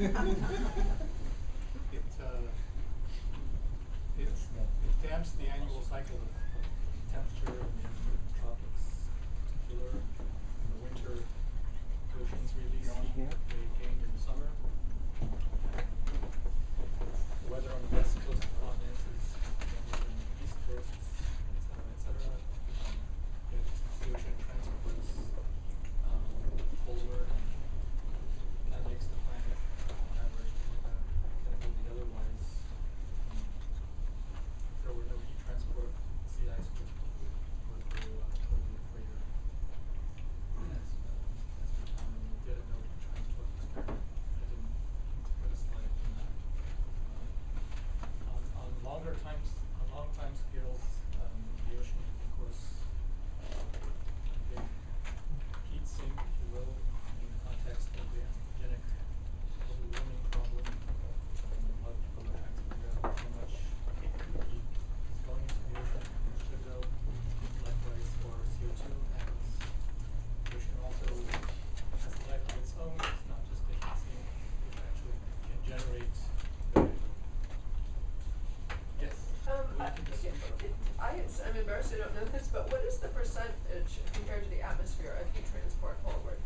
It damps the annual cycle of temperature in the tropics, in particular. In the winter, oceans release heat they gain in the summer. The weather on the west coast of the continents is warmer than the east coasts, etc. Yet the ocean transports polar, and that makes the planet, on average, chemically otherwise. If there were no heat transport, sea ice would go toward the equator. As we found when we did a no heat transport experiment, I didn't put a slide from that. On long time scales, the ocean, of course, big heat sink, if you will, in the context of the anthropogenic global warming problem. A lot of people are trying to figure out how much heat is going into the ocean, how much should go. Likewise for CO2, and the ocean also has a life of its own. It's not just a heat sink. It actually can generate yes. I'm embarrassed I don't know this, but what is the percentage compared to the atmosphere of heat transport forward?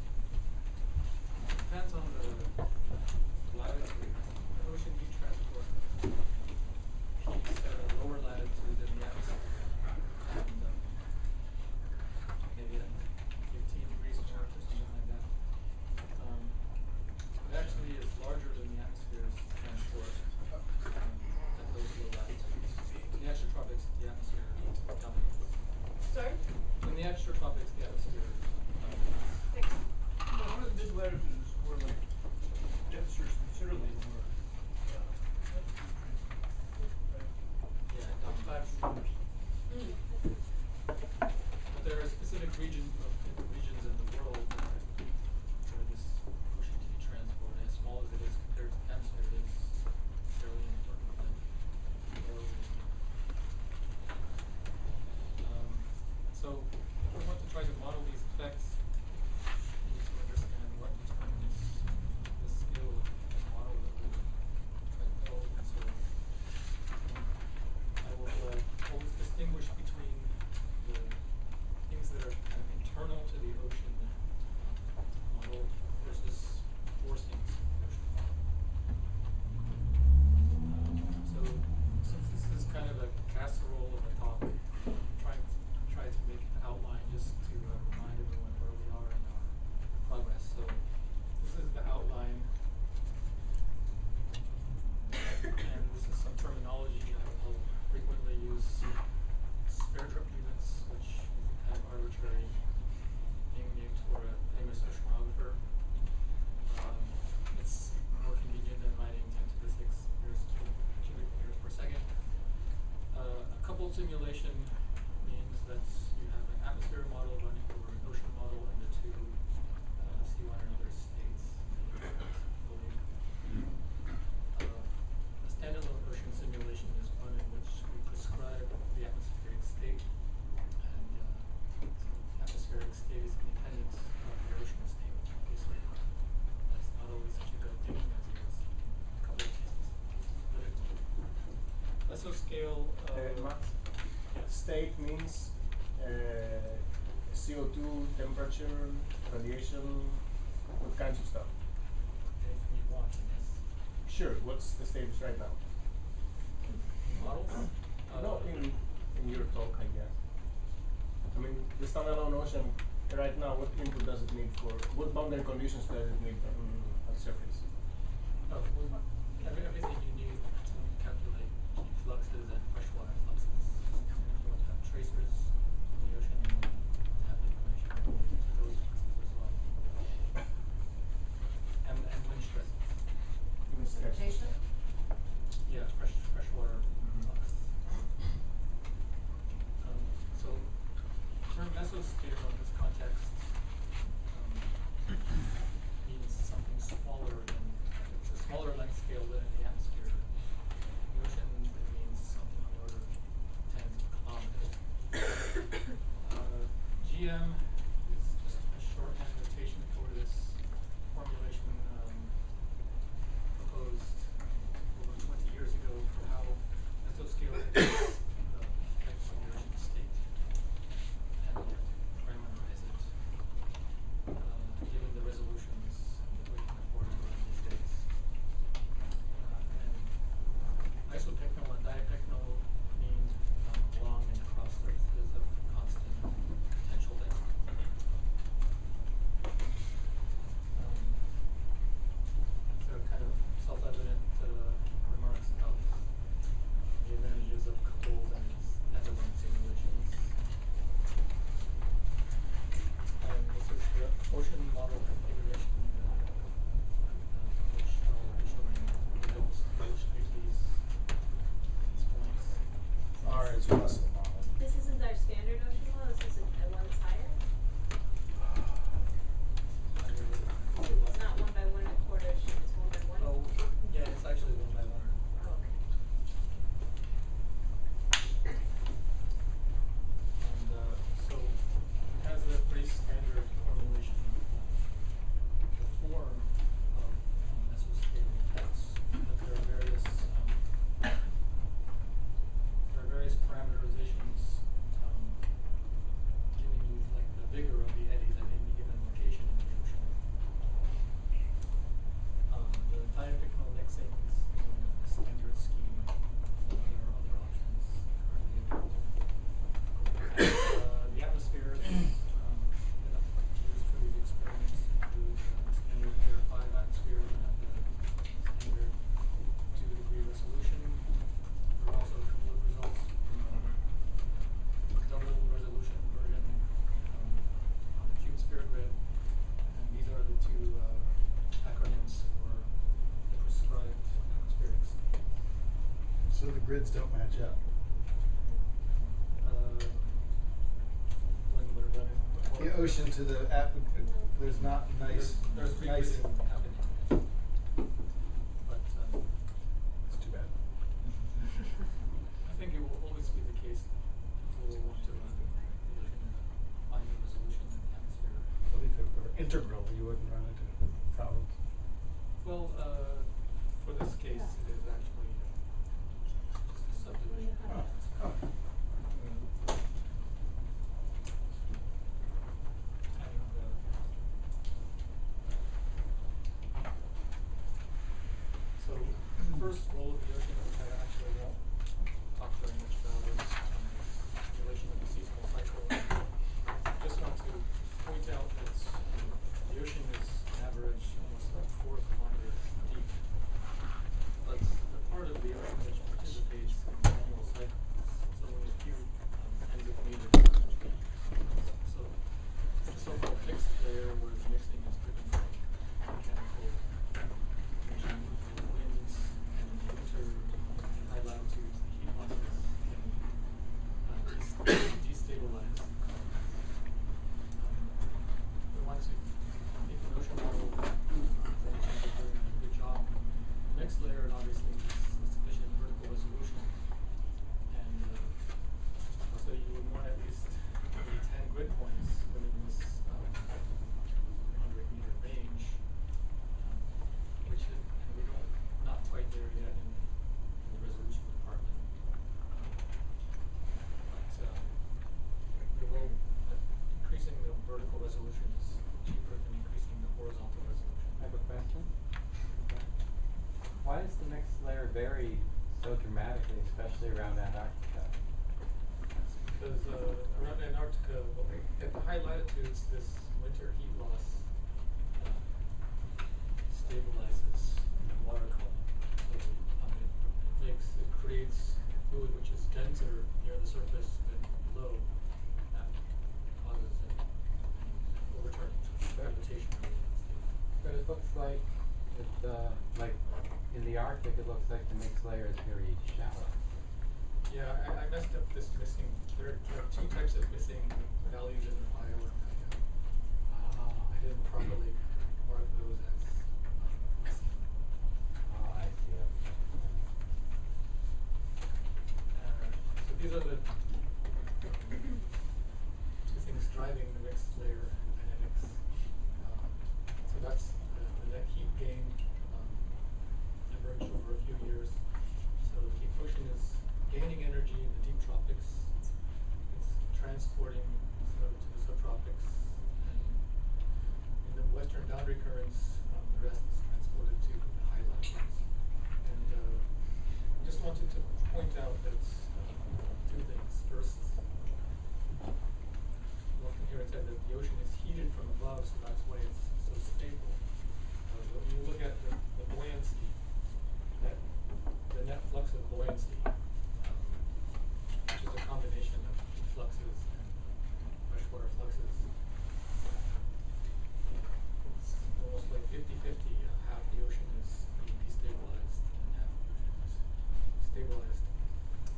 Depends on the latitude. The ocean heat transport peaks at a lower latitude than the atmosphere, and maybe at 15 degrees north or something like that. It actually is larger than the atmosphere's transport at those low latitudes. In the extratropics, the atmosphere dominates. Sorry? In the extratropics, the atmosphere dominates. Thanks. Well, one of the mid latitudes were like denser considerably more. Yeah, it dominates. But there are specific regions in the world where this ocean heat transport, as small as it is compared to the atmosphere, is fairly important. So if we want to try to model these effects, we need to understand what determines the scale of the model that we try to build. And so I will always distinguish between the things that are kind of internal to the ocean model versus forcings in the ocean model. So since this is kind of a casserole of a talk, try to make an outline just to remind everyone where we are in our progress. So this is the outline, and this is some terminology I will frequently use. Spare trip units, which is a kind of arbitrary name named for a famous oceanographer. It's more convenient than writing 10 to the 6 cubic meters per second. A coupled simulation means that you have an atmosphere model running over an ocean model and the two C1 and other states. A standalone ocean simulation is one in which we prescribe the atmospheric state, and so the atmospheric state is independent of the ocean state. Obviously, that's not always such a good thing, as it is in a couple of cases. Mesoscale. Max, Yes. state means CO2, temperature, radiation, what kinds of stuff? Anything you want in this Sure, what's the status right now? model. No, in your talk, I guess. I mean, the standalone ocean right now, what input does it need for, what boundary conditions does it need on the surface? Well, everything you need to calculate heat fluxes and freshwater fluxes. And if you want to have tracers in the ocean, you want to have information for those fluxes as well. And wind stresses. Wind stress. Precipitation? Yeah, freshwater flux. So the term mesoscale in this context means something smaller than, it's a smaller length scale than in the atmosphere. latitudes Russell model. This isn't our standard ocean model, this is a one that's higher? It's not 1 by 1.25, it's 1 by 1? Oh, yeah, it's actually 1 by 1. Oh, okay. And so it has a pretty standard formulation of the form of mesoscale tests, but there are various parameterizations giving you like the vigor of the eddies at any given location in the ocean. The diapicnal mixings is a standard scheme. There are other options currently available. And, the atmosphere used for these experiments include standard Tier 5 atmosphere at the standard 2-degree resolution. There are also a couple of results from double resolution version on the cube sphere grid, and these are the two acronyms for the prescribed atmospheric state. So the grids don't match up. When we're running The ocean to the there's not nice. There's nice. regrading happening, but It's too bad. I think it will always be the case that people will want to run the ocean in a finer resolution than the atmosphere. Well, if it were integral, you wouldn't run into problems. Well, for this case, it is actually just a subdivision. Oh, oh. So, the first role of the ocean, which I actually won't talk very much about, is the relation of the seasonal cycle. I just want to point out that the ocean is on average almost like 4 kilometers deep. But the part of the ocean which participates in the annual cycle is only a few tens of meters deep. So, it's a so-called fixed layer where the mixing is driven by mechanical energy, the winds, and the winter high latitudes, the heat losses can destabilize. We want to make an ocean model that is doing a good job. The next layer, obviously, is sufficient vertical resolution. And so you would want at least maybe 10 grid points within this 100-meter range, which is, and we don't, not quite there yet in the resolution department. But we will, increasing the vertical resolution is cheaper than increasing the horizontal resolution. I have a question. Why does the mixed layer vary so dramatically, especially around Antarctica? Because around Antarctica, well, at the high latitudes, this winter heat loss stabilizes the water column. So it creates fluid which is denser near the surface than below. That causes an overturning gravitation. But it looks like like in the Arctic, it looks like the mixed layer is very shallow. Yeah, I messed up this missing. There are two types of missing values in the file. I didn't properly mark those as missing. Oh, I see. So these are the two things driving the mixed layer dynamics. So that's the net heat gain averaged over a few years. So the ocean is gaining energy in the deep tropics. It's transporting some of it to the subtropics. And in the western boundary currents, the rest is transported to the high latitudes. And I just wanted to point out that two things. First, well, here it said that the ocean is heated from above, so that's why it's so stable. But when you look at the buoyancy, the net flux of buoyancy, which is a combination of heat fluxes and freshwater fluxes, it's almost like 50-50. Half the ocean is being destabilized and half the ocean is stabilized.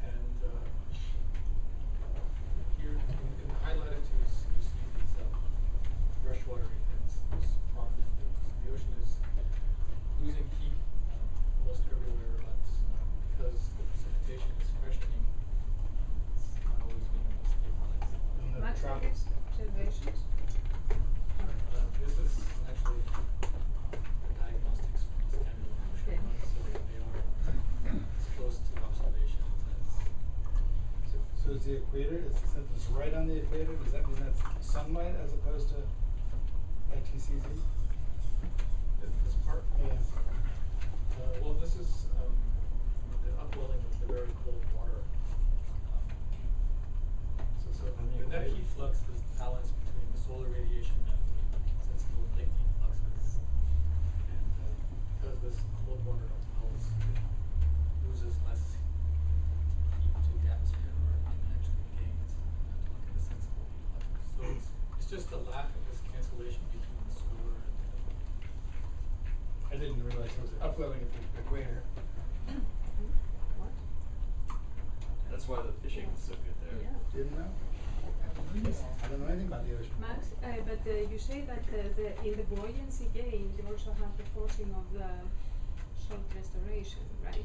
And So is the equator, since it's right on the equator, does that mean that's sunlight as opposed to ITCZ? This part? Yeah. Well, this is the upwelling of the very cold water. So the net heat flux is balanced between the solar radiation and the sensible lake heat fluxes. And because this cold water upwells, it loses less heat to the atmosphere, or it actually gains. You have to look at the sensible heat fluxes. So it's just a lack of this cancellation between the solar and I didn't realize it was upwelling at the equator. What? That's why the fishing is so good there. Yeah. Didn't know? I don't know anything about the ocean. Max, but you say that in the buoyancy gain, you also have the forcing of the salt restoration, right?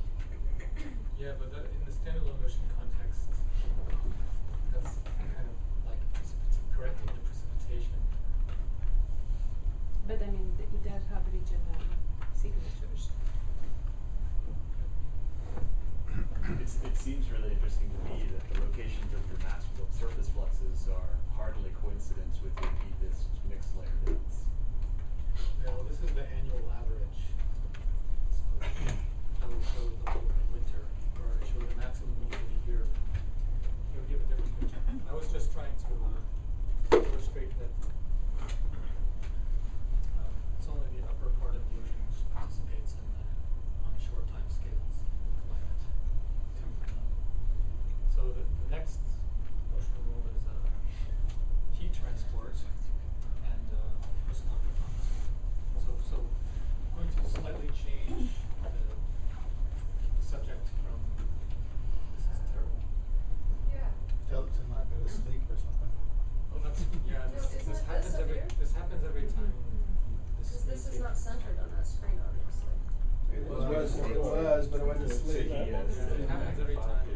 Yeah, but in the standalone ocean context, that's kind of like correcting the precipitation. But I mean, it does have regional signatures. It seems really interesting to me that the locations of your Maxwell surface fluxes are hardly coincident with your deepest mixed layer depths. Yeah, well, this is the annual average. So I will show the whole winter, or I show the maximum over the year. It'll give a different picture. I was just trying to illustrate that it's only the upper part of the ocean which participates in on short time scales of climate. So the next ocean rule is heat transport, and first talk about so I'm going to slightly change the subject from this is terrible. Yeah. Tell it to not go to sleep or something. Well, that's yeah. No, isn't This it happens this up every here? this happens every time. Because this is not centered on that screen, obviously. It was, but it went to So sleep. he has It happens every time.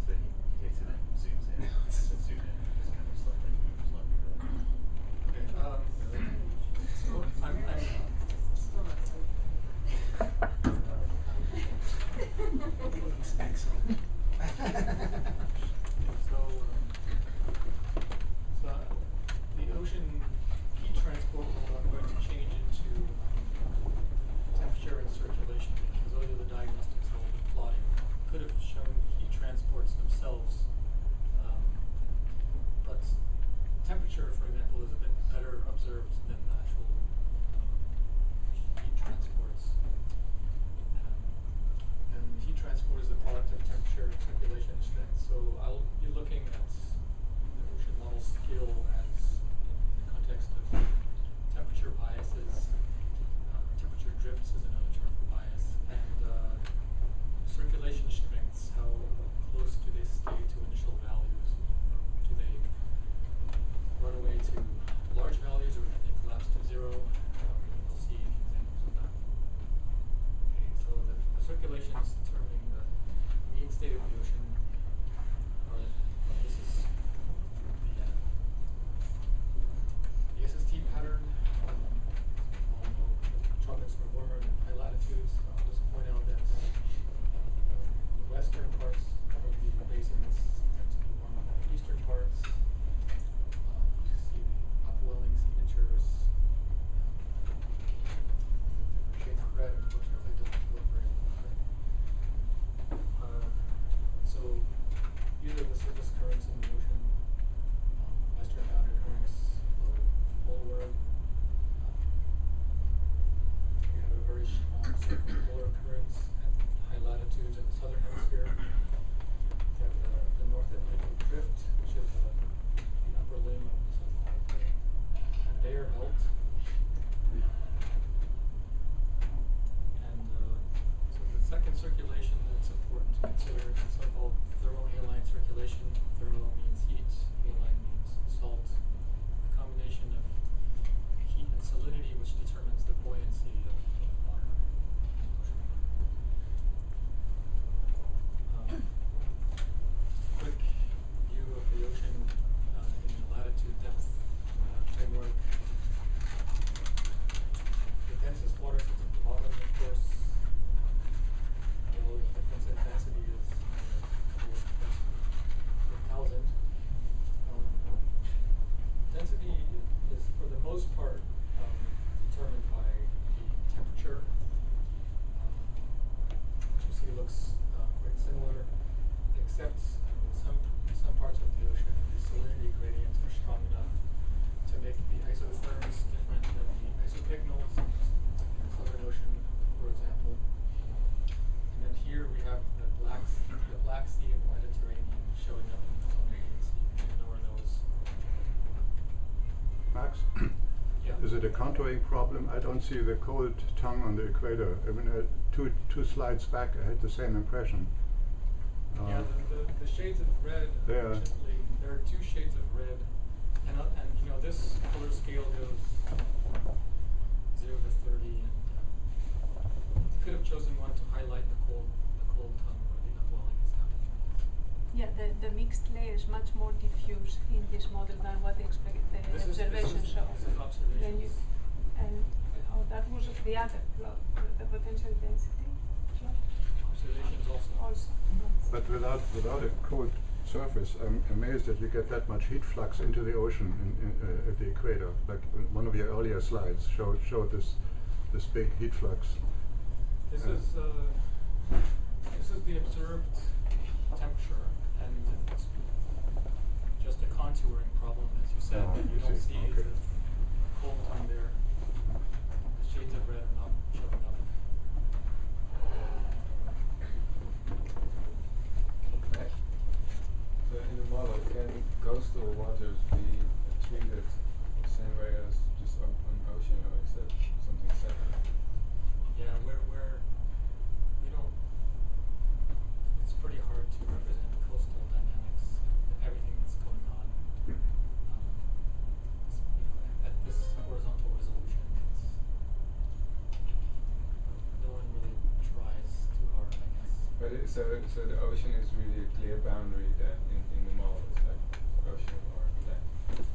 So he takes it in, zooms in, and then zoom in, and just kind of slightly moves left or right. Okay. So I'm Excellent. So the ocean heat transport rule I'm going to change into temperature and circulation, because those are the diagnostics I will be plotting. Could have shown heat transports themselves, but temperature, for example, is a bit better observed than the actual heat transports. And heat transport is the product of temperature, circulation, and strength. So I'll be looking at the ocean model skill as in the context of temperature biases. Temperature drifts is another term for bias. And circulation strengths, how close do they stay to initial values? Do they run away to large values, or do they collapse to zero? We'll see examples of that. Okay, so the circulation is determining the mean state of the ocean. This is the SST pattern. Although the tropics are warmer than high latitudes, I'll just point out that the western parts of the basins tend to be warmer than the eastern parts. You see the upwelling signatures. Different shades of red, unfortunately, doesn't look very well. So these are the surface currents in the ocean. Western boundary currents flow poleward. We have a very strong circumpolar currents at high latitudes in the southern hemisphere. We have the North Atlantic drift, which is the upper limb of the so-called conveyor belt. And so the second circulation that's important to consider is the so-called thermohaline circulation. Thermo means heat, haline means salt. The combination of Is it a contouring problem? I don't see the cold tongue on the equator. I mean, two slides back, I had the same impression. Yeah, the shades of red, Yeah. unfortunately, there are two shades of red, and you know, this color scale goes 0 to 30, and you could have chosen one to highlight the cold tongue, or the, well, I guess that one is. Yeah, the mixed layer is much more diffuse in this model than what the observation shows. This is observations. Then you, and that was the other plot, the potential density plot. Observations also. But without a cold surface, I'm amazed that you get that much heat flux into the ocean at the equator. Like one of your earlier slides showed this big heat flux. This is the observed temperature, and it's just a contouring problem, as you said. Oh, You I don't see. see Okay. the cold tongue there. The shades of red are not showing up. Okay. So in the model, can coastal waters be treated the same way as just on ocean, or is that something separate? Yeah, we don't. It's pretty hard to represent coastal dynamics, everything that's going on. You know, at this horizontal resolution, no one really tries too hard, I guess. But so the ocean is really a clear boundary then in the model. It's like ocean or land. Yeah.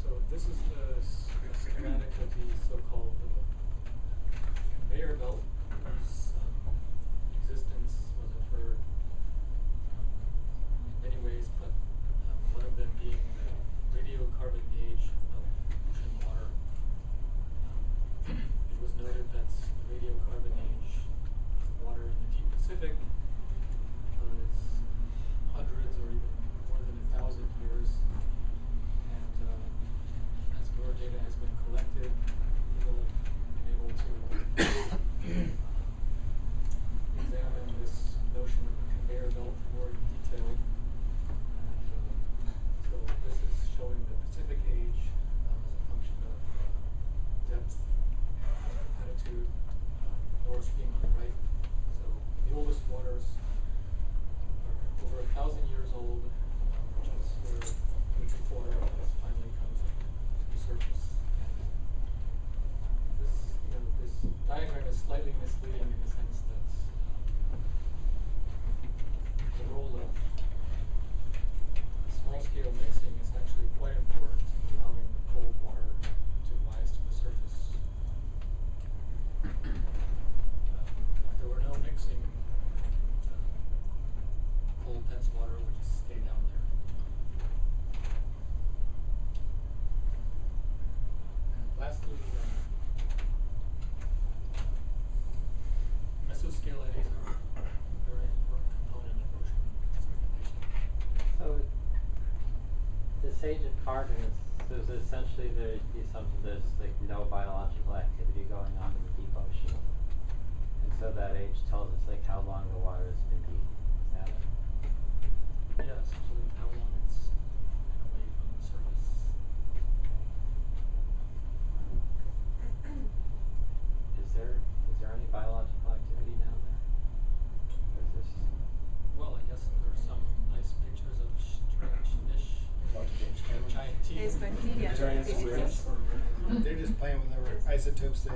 So this is the schematic of the so-called conveyor belt, whose existence was inferred in many ways, but one of them being the radiocarbon age of ocean water. It was noted that the radiocarbon age of water in the deep Pacific was hundreds or even more than 1,000 years. And as more data has been collected, people have been able to examine this notion of a conveyor belt more in detail. And so this is showing the Pacific age as a function of depth, latitude, north being on the right. So the oldest waters are over 1,000 years old, which is where liquid water has finally come to the surface. And this diagram is slightly misleading in the sense that the role of small-scale mixing is actually quite important in allowing the cold water to rise to the surface. If there were no mixing, cold, dense water would just stay down there. And lastly, mesoscale eddies are a very important component of ocean circulation. So this age of carbon is essentially the assumption there's like no biological activity going on in the deep ocean. And so that age tells us like how long the water has been deep. Is that it? Yeah, essentially how long it's been away from the surface. Is there any biological activity down there? Or is this Well, I guess there are some nice pictures of strange fish, giant teeth, There's bacteria. giant Yes. squids. They're just playing with whatever isotopes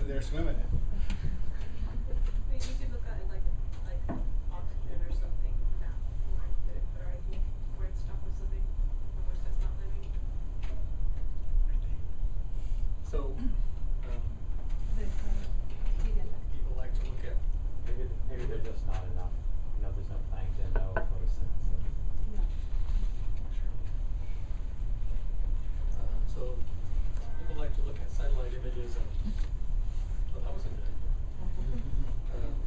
they're swimming in. Maybe you could look at it like oxygen or something, that might get a better idea where stuff is living and where stuff's not living. So, people like to look at maybe there's just not enough. You know, there's no plankton, no photosynthesis. so people like to look at satellite images of. Oh, that was a good idea.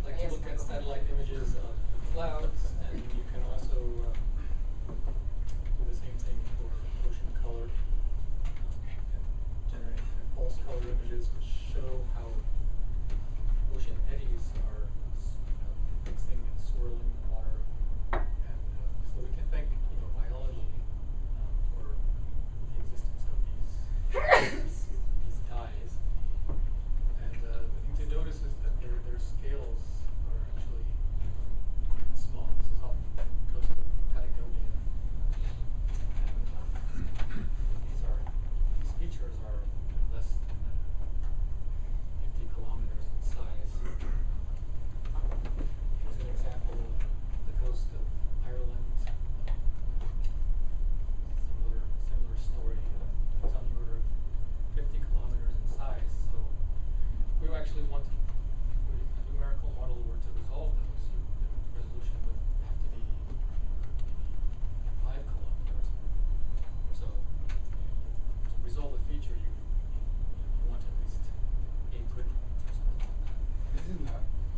Like to look at satellite images of clouds, and you can also do the same thing for ocean color. Generate false color images which show how ocean eddies are mixing and swirling the water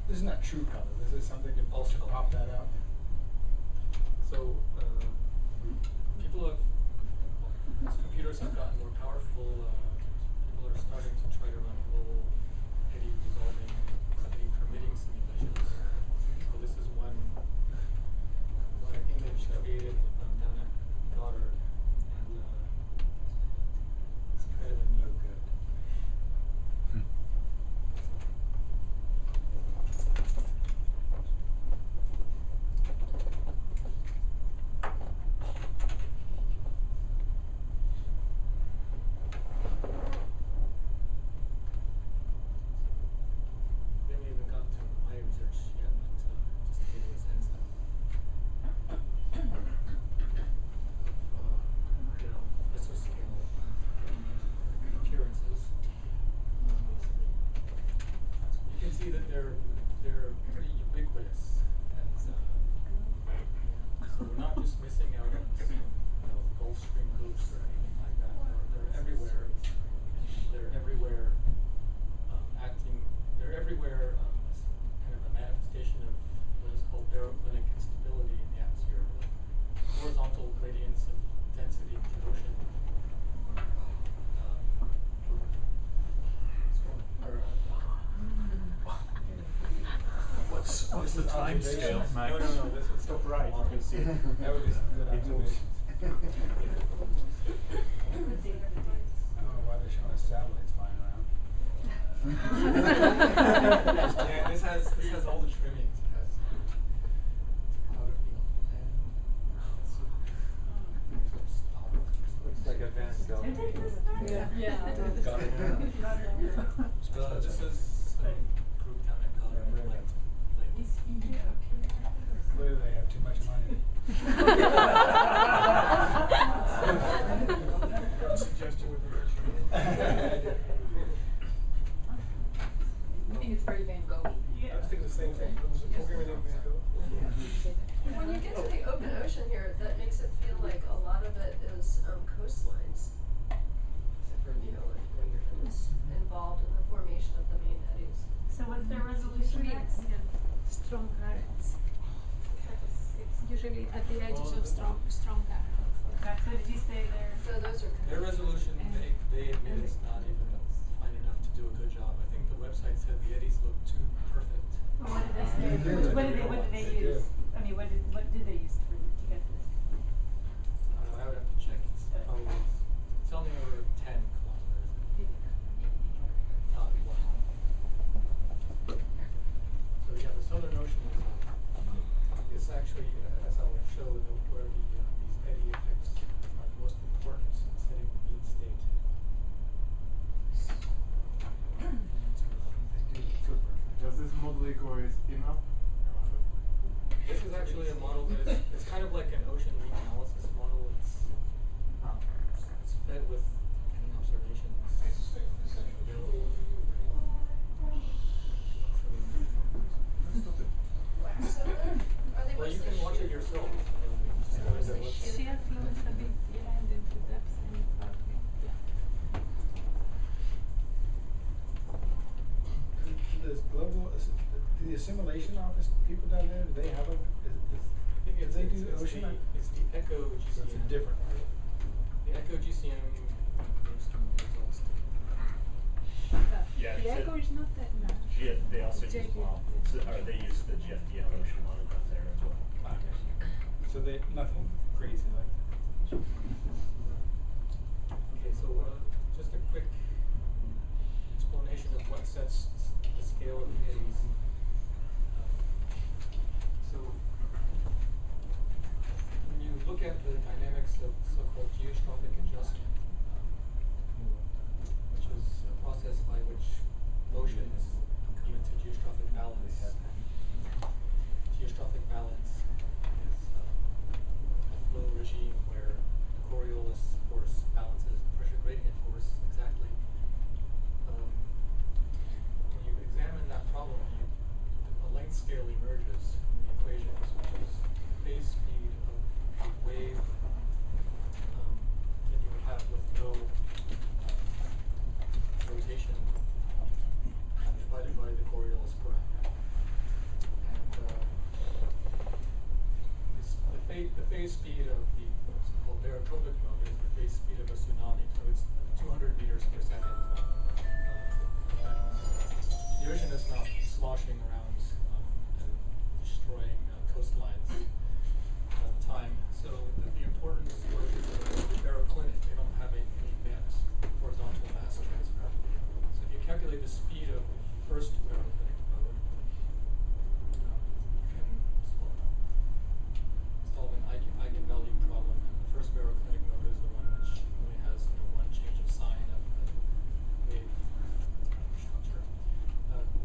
This is not true color. This is something to Also pop that out. So people have, as computers have gotten more powerful, people are starting to try to run global eddy resolving, eddy permitting simulations. So this is one image created down at Goddard, and it's kind of a new good. We haven't even gotten to my research yet, but just to give you a sense of mesoscale appearances. You can see that they're pretty ubiquitous, and so we're not just missing out on some, Gulfstream ghosts or anything like that. They're everywhere. They're everywhere acting. They're everywhere as kind of a manifestation of what is called baroclinic instability in the atmosphere, like horizontal gradients of density in the ocean. What's the time scale, Max? No, this is Top right, you can see. That would be some good It moves. observations. I don't know why they're showing us satellites flying around. Yeah, this has all the trimmings. It has topography and Looks like a Van Gogh. this is some group down at Goddard who like to play with Clearly they have too much money. Suggestion with the I think it's very Van Gogh. I think the same thing. It was a programming in Van Gogh. When you get to the open ocean here, that makes it feel like a lot of it is coastlines. Except for, when it's involved in the formation of the main eddies. So what's their resolution next? Strong currents. Usually at the edges of strong currents. Okay, so did you say they're? So those are their resolution. They admit it's not even fine enough to do a good job. I think the website said the eddies look too perfect. Well, what did they say? What did they use? I mean, what did they use to get this? I would have to check. It's probably it's only over 10 kilometers. Not 1. So yeah, the Southern Ocean is actually, as I will show, where these eddy effects are the most important in setting the mean state. Does this model equate enough? This is actually a model that is it's kind of like an ocean leak analysis model. It's fed with any observations available. Are they Well, you mostly can watch it shear? yourself. Mostly shear. Shear flows a bit behind into depth and partly, This global, the assimilation office people down there, do they have a, I think do they do ocean? it's the Echo GCM. So it's a different, The Echo GCM gives some results. Yeah, The so echo is not that much. They also use JP. they use the GFDM ocean model down there as well. so they, nothing crazy like that. Okay, so just a quick explanation of what sets the scale of the eddies. So when you look at the dynamics of so-called geostrophic adjustment, which is a process by which motions come into geostrophic balance. Geostrophic balance is a flow regime where the Coriolis force balances the pressure gradient force exactly. When you examine that problem sloshing around and destroying coastlines all the time. So the importance for the baroclinic, they don't have any net horizontal mass transfer. So if you calculate the speed of the first baroclinic mode, you can solve an eigenvalue problem, and the first baroclinic mode is the one which only has one change of sign of the wave structure.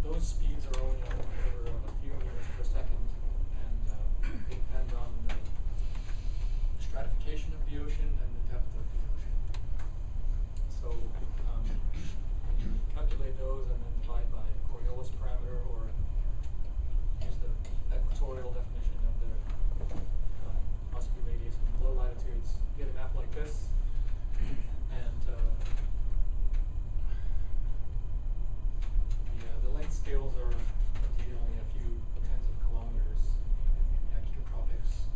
Those speeds are only on the order of a few meters per second, and they depend on the stratification of the ocean and the depth of the ocean. So when you calculate those and then divide by a Coriolis parameter, or use the equatorial definition of the Rossby radius in low latitudes, you get a map like this. And the length scales are indeed only a few tens of kilometers in the extratropics.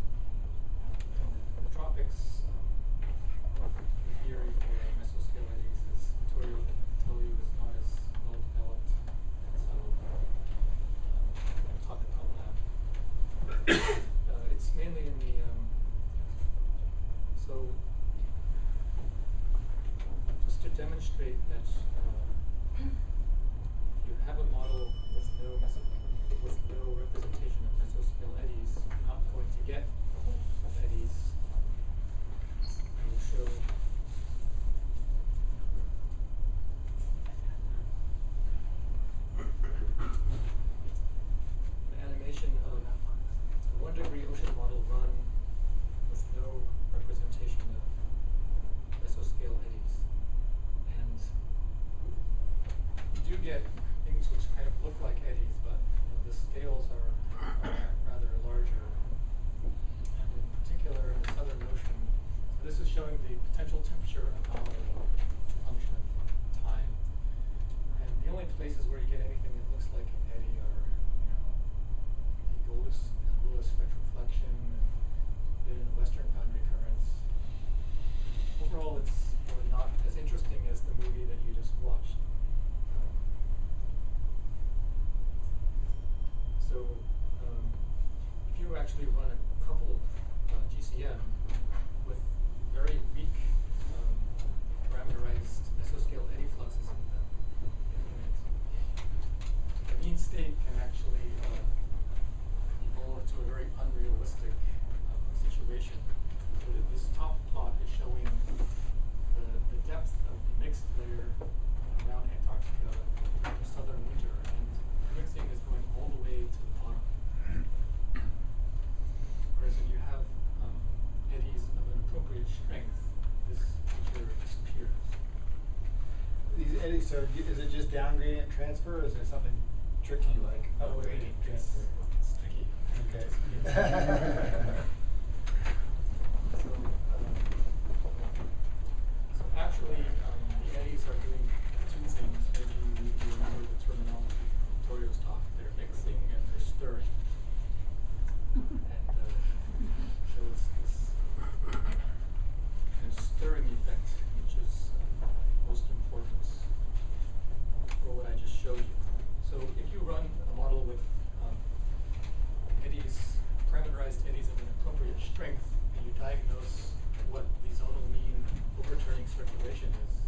In the tropics, the theory for mesoscale eddies is Vittorio tell you is not as well developed, and so we'll talk about that. It's mainly in the so just to demonstrate that you have a model with no representation of mesoscale eddies, you're not going to get eddies. I will show an animation of a 1 degree ocean model run with no representation of mesoscale eddies. And you do get things which kind of look like eddies, but the scales are rather larger. And in particular in the Southern Ocean, so this is showing the potential temperature anomaly function of time. And the only places where you get anything that looks like an eddy are, the Lewis retroflexion and a bit in the western boundary currents. Overall, it's really not as interesting as the movie that you just watched. So if you actually run a couple of GCM with very weak parameterized mesoscale eddy fluxes in them, the mean state can actually evolve to a very unrealistic situation. So this top plot is showing the depth of the mixed layer around Antarctica in the southern winter, and the mixing is going all the way to the bottom. Whereas if you have eddies of an appropriate strength, this feature disappears. These eddies, so is it just down gradient transfer, or is there something tricky like up gradient transfer? It's tricky. Okay. So actually, the eddies are doing two things. Maybe you remember the terminology from Vittorio's talk. They're mixing and they're stirring. And so it's this kind of stirring effect, which is most important for what I just showed you. So if you run a model with eddies, parameterized eddies of an appropriate strength, and you diagnose what the zonal mean overturning circulation is,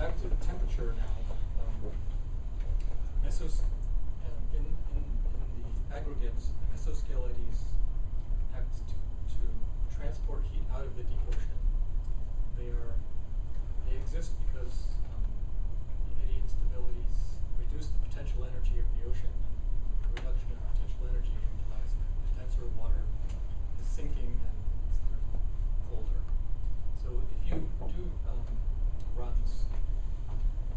back to the temperature now. In the aggregates, mesoscale eddies act to transport heat out of the deep ocean. They exist because the eddy instabilities reduce the potential energy of the ocean, and the reduction of potential energy implies that the denser water is sinking and it's colder. So if you do runs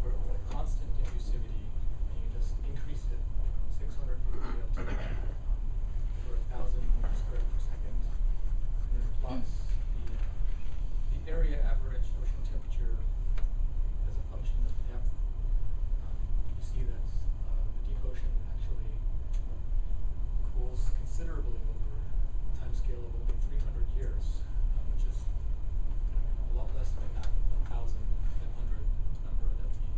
for a constant diffusivity, and you just increase it from 650 up to over 1,000 meters squared per second, and then plots the area average ocean temperature as a function of depth, you see that the deep ocean actually cools considerably over a time scale of only 300 years, which is a lot less than that 1,100 number that we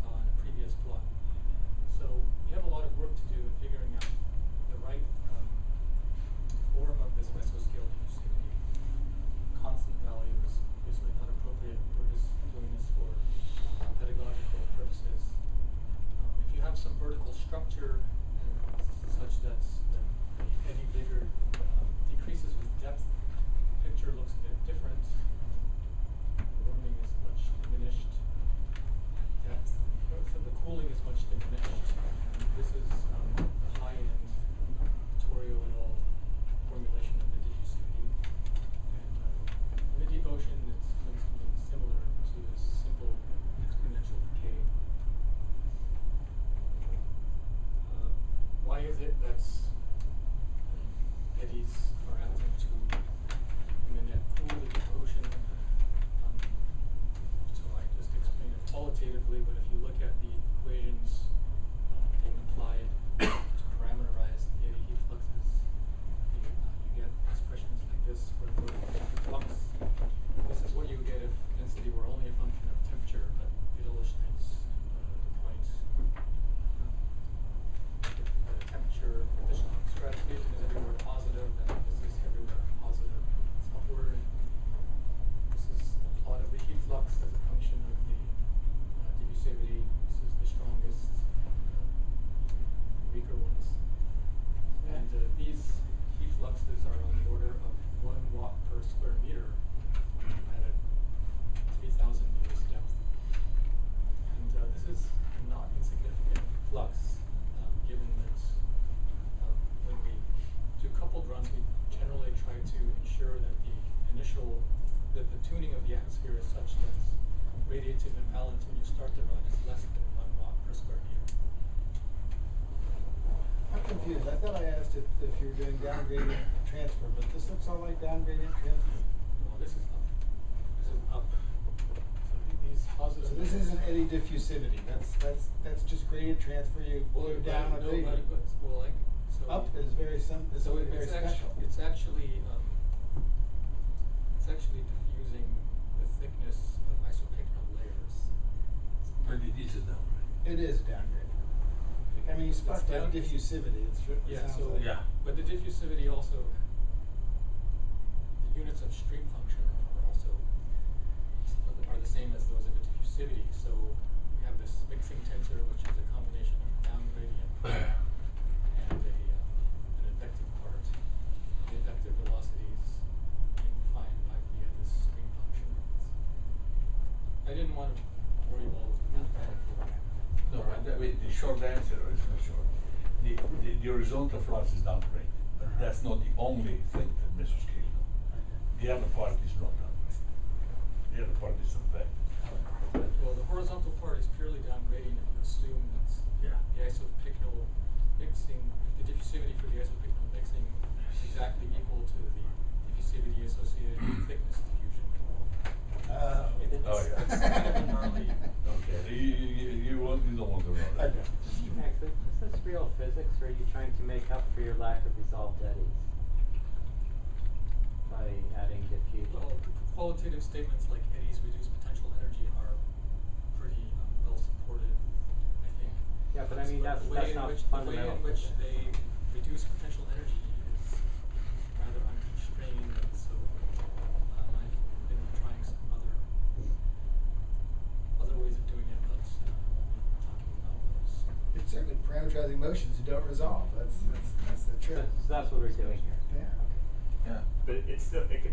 saw in a previous plot. So we have a lot of work to do in figuring out the right form of this mesoscale diffusivity. Constant value is usually not appropriate. We're just doing this for pedagogical purposes. If you have some vertical structure such that the eddy vigor decreases with depth, the picture looks a bit different. The warming is much diminished at depth. So the cooling is much diminished. And this is the high-end Torrio et al. Formulation of the diffusivity. And in the deep ocean, it's doing something similar to this simple exponential decay. Why is it that eddies are acting to, in the net, cool the deep ocean? So I just explained it qualitatively, but if you look at the equations being applied to parameterize the eddy heat fluxes, you get expressions like this for the flux. This is what you would get if density were only a function of temperature, but it illustrates the point. If the temperature stratification is everywhere positive, then this is everywhere positive. It's upward. This is the plot of the heat flux as a function of the diffusivity. This is the strongest, the weaker ones. And these heat fluxes are on the order of 1 watt per square meter at a 3,000 meters depth. And this is not insignificant flux, given that when we do coupled runs, we generally try to ensure that that the tuning of the atmosphere is such that radiative imbalance when you start the run is less than 1 watt per square meter. I'm confused. I thought I asked if you were doing down gradient transfer, but this looks all like down gradient transfer. No, this is up. This is up. So these positive. So this isn't eddy diffusivity. That's just gradient transfer. You go down a gradient. Well, like so. Up is very simple. So very special. It's actually diffusing the thickness of isopycnal layers. And it is a downgrade. It is down gradient. I mean, you spot that diffusivity. Yeah. Sounds So like. Yeah. But the diffusivity also, the units of stream function are the same as those of the diffusivity. So we have this mixing tensor, which is a combination of down gradient part and an effective part. The effective velocities being defined by via this stream function. I didn't want to worry about the mathematical. No, the short answer is not short. The horizontal flux is downgraded, but that's not the only thing that mesoscale does. The other part is not downgraded. The other part is effective. Well, the horizontal part is purely downgrading if you assume that the isopycnal mixing, the diffusivity for the isopycnal mixing is exactly equal to the diffusivity associated with thickness diffusion. It's kind of a gnarly. Okay, you don't want to know that. Max, is this real physics, or are you trying to make up for your lack of resolved eddies by adding diffusion? Well, qualitative statements like eddies reduce potential energy are pretty well supported, I think. Yeah, but I mean, that's not fundamental. The way in which they reduce potential energy is rather unconstrained, and so I've been trying some other ways of doing certainly parameterizing motions you don't resolve. That's the trick. That's what we're doing here. Yeah. Yeah. But it can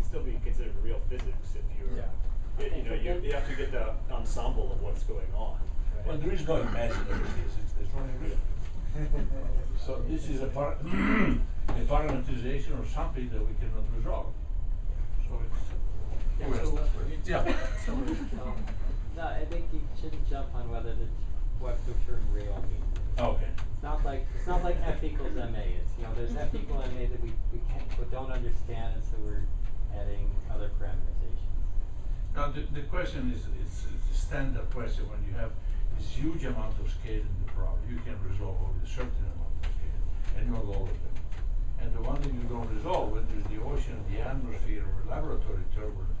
still be considered real physics if you're, you have to get the ensemble of what's going on. Right? Well, there is no imaginary physics, there's only real. So this is a parameterization of something that we cannot resolve. So it's No, I think you shouldn't jump on what the term real means. okay. It's not like F equals MA. It's there's F equal MA that we don't understand, and so we're adding other parameterizations. Now the question is it's a standard question when you have this huge amount of scale in the problem. You can resolve only a certain amount of scale and not all of them. And the one thing you don't resolve, whether it's the ocean, the atmosphere, or laboratory turbulence,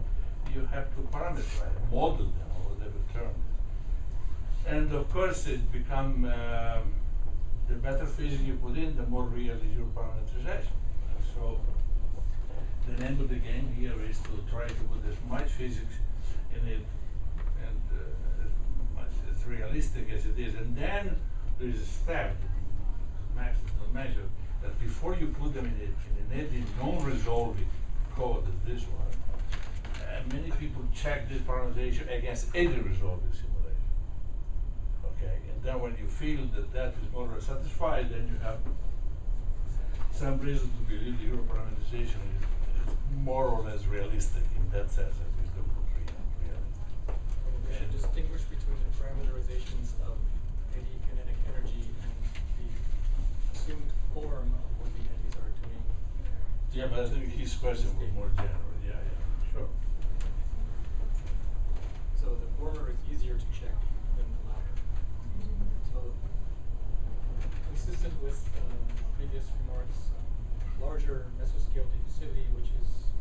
you have to parameterize, model them, or whatever term. And of course, it become the better physics you put in, the more real is your parameterization. And so the name of the game here is to try to put as much physics in it and as realistic as it is. And then there is a step that Max does not measure, that before you put them in an edit non-resolving code as this one, many people check this parameterization against any resolving simulation. Okay, and then when you feel that is more or less satisfied, then you have some reason to believe that your parameterization is more or less realistic in that sense as is the reality. We should distinguish between the parameterizations of eddy kinetic energy and the assumed form of what the eddies are doing. Yeah, but I think his question was more general. Yeah, sure. So the former is easier to check than the latter. So consistent with previous remarks, larger mesoscale diffusivity, which is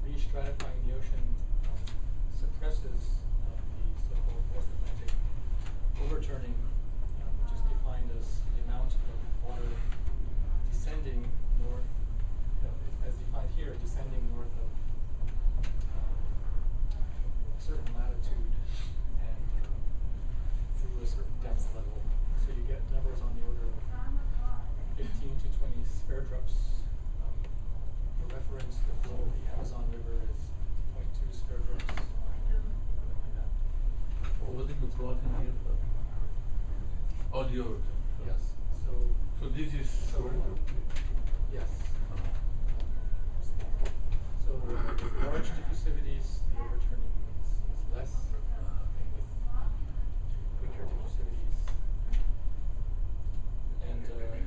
re-stratifying the ocean, suppresses the so-called North Atlantic overturning, which is defined as the amount of water descending north, as defined here, descending north of a certain latitude and through a certain depth level. So you get numbers on the order of 15 to 20 spare drops. For reference, the flow of the Amazon River is 0.2 spare drops. Something like that. What did you plot in here? Oh, the overturn. Yes. So this is Yes. So with large diffusivities, the overturning is less, and with weaker diffusivities. And when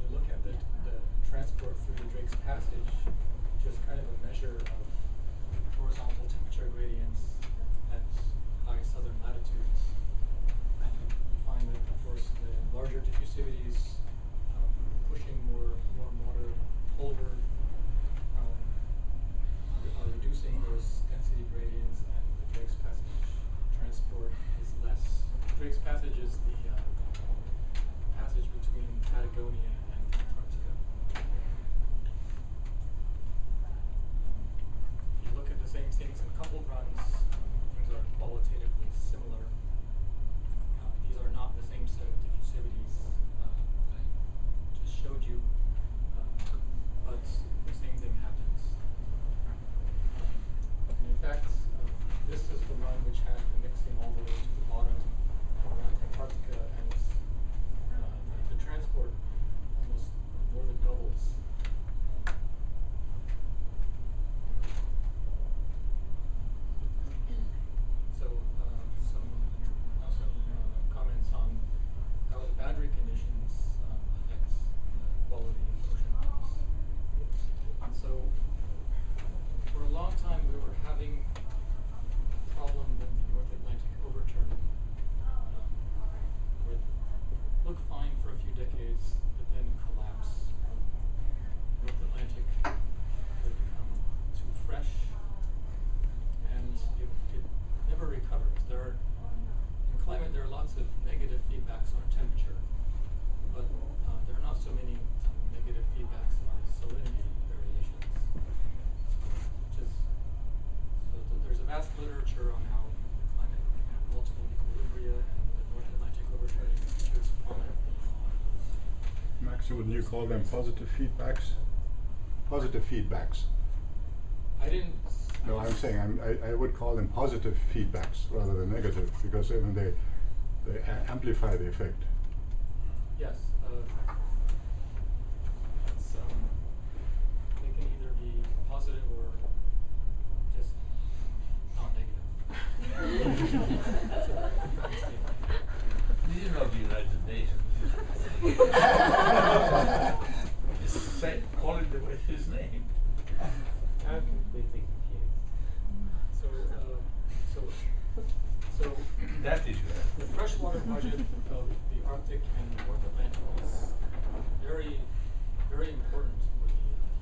you look at the transport through the Drake's Passage, which is kind of a measure of horizontal temperature gradients at high southern latitudes, you find that, of course, the larger diffusivities pushing more warm water over are reducing those density gradients, and the Drake's Passage transport is less. Drake's Passage is the passage between Patagonia and Antarctica. If you look at the same things in coupled runs, things are qualitatively similar. These are not the same set of diffusivities that I just showed you, but the same thing happens. And in fact, this is the run which had the mixing all the way to the bottom around Antarctica, and the transport almost more than doubles. So some comments on how the boundary conditions affect the quality of ocean runs. So for a long time we were having a problem with the North Atlantic overturning. Would look fine for a few decades, but then collapse. The North Atlantic would become too fresh, and it never recovers. In climate, there are lots of negative feedbacks on temperature, but there are not so many negative feedbacks on salinity variations. There's a vast literature on how climate can have multiple equilibria, and the North Atlantic overturning So wouldn't you call them positive feedbacks? Positive feedbacks. I didn't. No, I'm saying I would call them positive feedbacks rather than negative, because even they amplify the effect. Yes. It's, they can either be positive or just not negative. That's a very emphatic statement. This is not the United Nations. Just say, call it the way his name. I'm completely confused. So That is the freshwater budget of the Arctic and North Atlantic is very, very important for the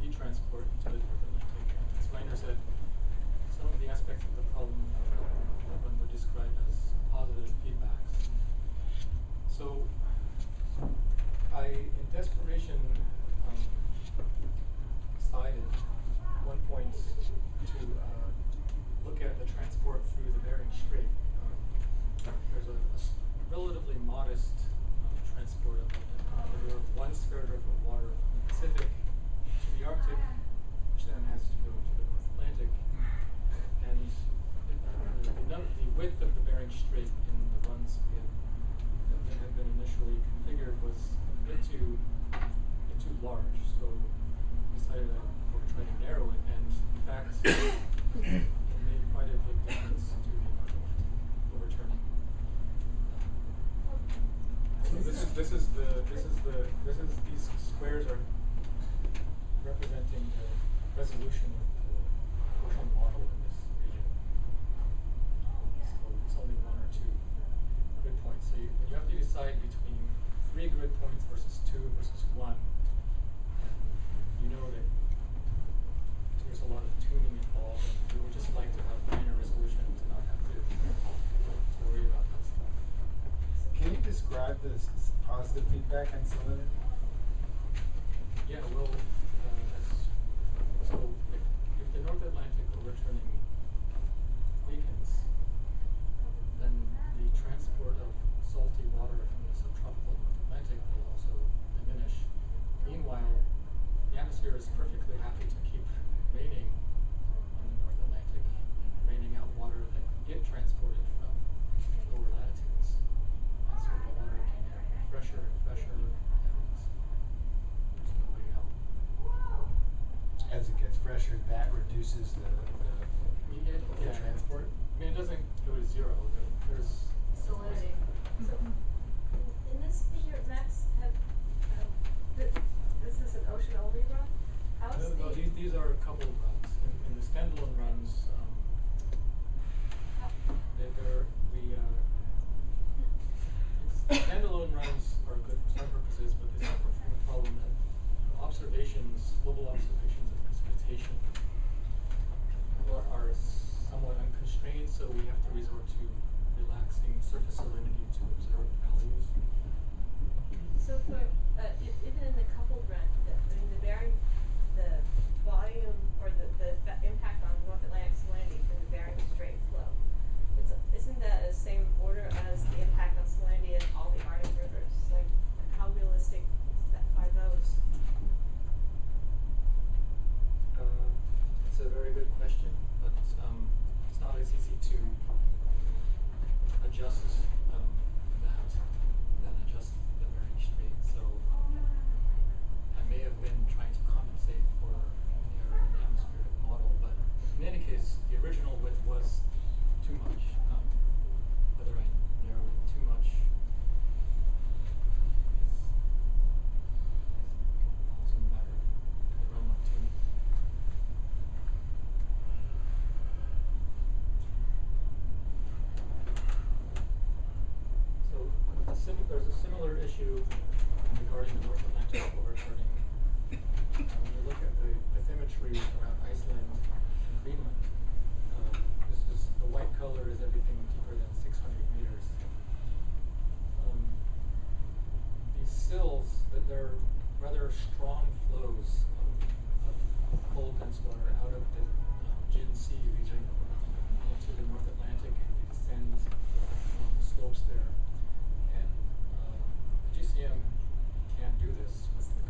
heat transport into the North Atlantic. And as Rainer said, some of the aspects of the problem one would describe as positive feedbacks. So I, in desperation, decided at one point to look at the transport through the Bering Strait. There's a relatively modest transport of one spare drift of water from the Pacific to the Arctic, which then has to go to the North Atlantic. And the width of the Bering Strait in the runs that had been initially configured was a bit too large. So we decided that we would try to narrow it, and in fact, it made quite a big difference to the North Atlantic overturning. So these squares are representing the resolution of the ocean model in this region. So it's only one or two grid points. So when you have to decide between 3 grid points versus 2 versus 1, you know that there's a lot of tuning involved, and we would just like to have finer resolution to not have to worry about that stuff. Can you describe this positive feedback and salinity? Yeah, well, so if the North Atlantic overturning weakens, then the transport of salty water from the subtropical North Atlantic will also diminish. Meanwhile, the atmosphere is perfectly happy to keep raining on the North Atlantic, raining out water that get transported from lower latitudes. And so the water can get fresher and fresher, and there's no way out. As it gets fresher, that reduces the transport? I mean, it doesn't go to zero. There's Salinity. So, in this figure, Max, this is an ocean-only run? How's no, these are a couple of runs. In the standalone runs, standalone runs are good for some purposes, but they suffer from the problem that global observations of precipitation are somewhat unconstrained, so we have to resort to relaxing surface salinity to observe values. So for, even in the coupled run, the volume or the impact on North Atlantic salinity from the Bering Strait flow, isn't that the same order as the impact on salinity in all the Arctic rivers? Like, how realistic are those? It's a very good question, but it's not as easy to adjust that adjust the Bering Strait. So I may have been trying to compensate for the error in the atmospheric model, but in any case, the original width was too much. Whether I narrowed it too much falls in the matter of the realm of tuning. So there's a similar issue regarding the North Atlantic overturning. When you look at the bathymetry around Iceland and Greenland, the white color is everything deeper than 600 meters. These sills, they're rather strong flows of cold dense water out of the Jin Sea region into the North Atlantic, and they descend along the slopes there. And the GCM can't do this with the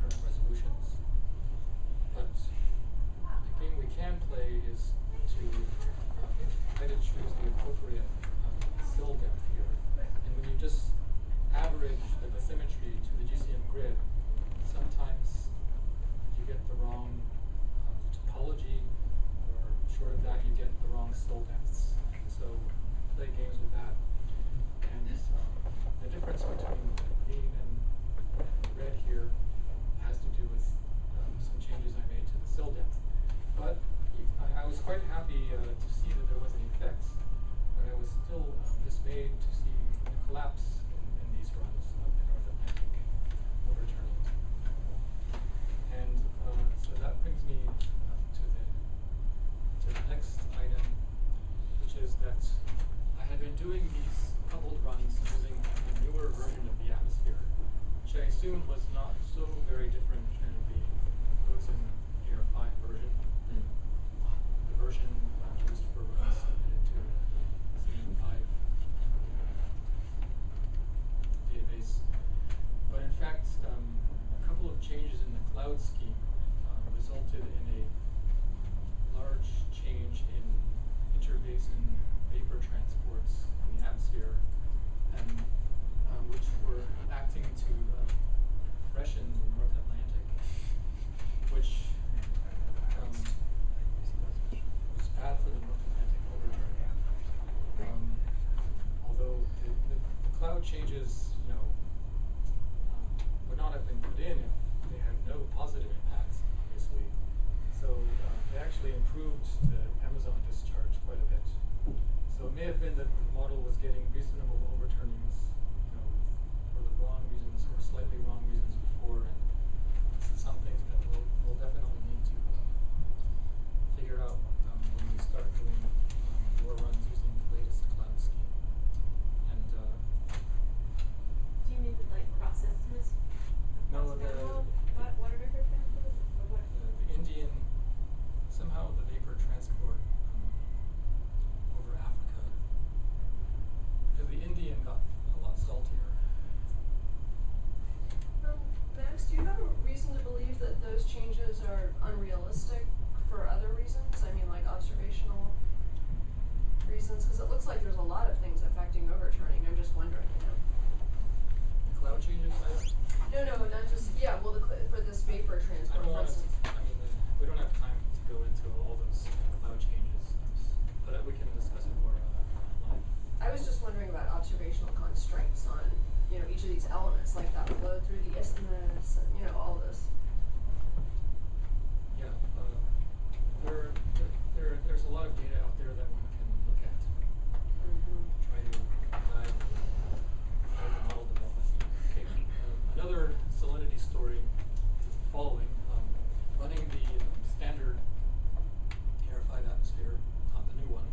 assumed was not so very different than the frozen air 5 version. The version used for runs submitted to CM5 database. But in fact, a couple of changes in the cloud scheme resulted in a large change in interbasin vapor transports in the atmosphere, and which were acting to freshen the North Atlantic, which was bad for the North Atlantic overturning. Although the cloud changes, would not have been put in if they had no positive impacts, obviously. So they actually improved the Amazon discharge quite a bit. So it may have been that the model was getting reasonable overturnings, for the wrong reasons or slightly wrong reasons before, and this is something that we'll definitely need to figure out when we start doing more runs using the latest cloud scheme. And Do you mean like cross estimates? no, Water vapor transport? Or what? the Indian, somehow the vapor transport over Africa, because the Indian got a lot saltier. Max, do you have a reason to believe that those changes are unrealistic for other reasons? I mean, like observational reasons? Because it looks like there's a lot of things affecting overturning. I'm just wondering, The cloud changes, No, not just, well, for this vapor I transport, don't for want to, instance. we don't have time to go into all those cloud changes, but we can discuss it more offline. I was just wondering about observational constraints on, each of these elements, like that flow through the isthmus, and, all this. Yeah, there's a lot of data out there that one can look at, try to guide the model development. Okay, another salinity story is the following. Running the standard Air 5 atmosphere, not the new one,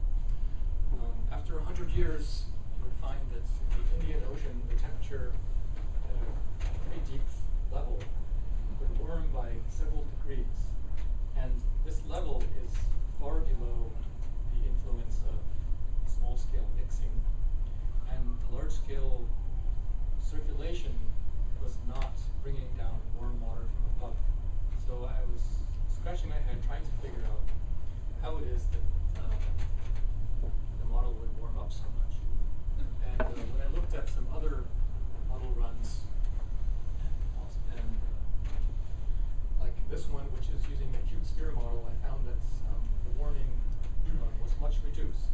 after 100 years, you would find that in the Indian Ocean, the temperature at a pretty deep level would warm by several degrees. And this level is far below the influence of small-scale mixing. And the large-scale circulation was not bringing down warm water from above. So I was scratching my head trying to figure out how it is that the model would warm up so much. And when I looked at some other model runs, and like this one, which is using the cube sphere model, I found that the warming was much reduced.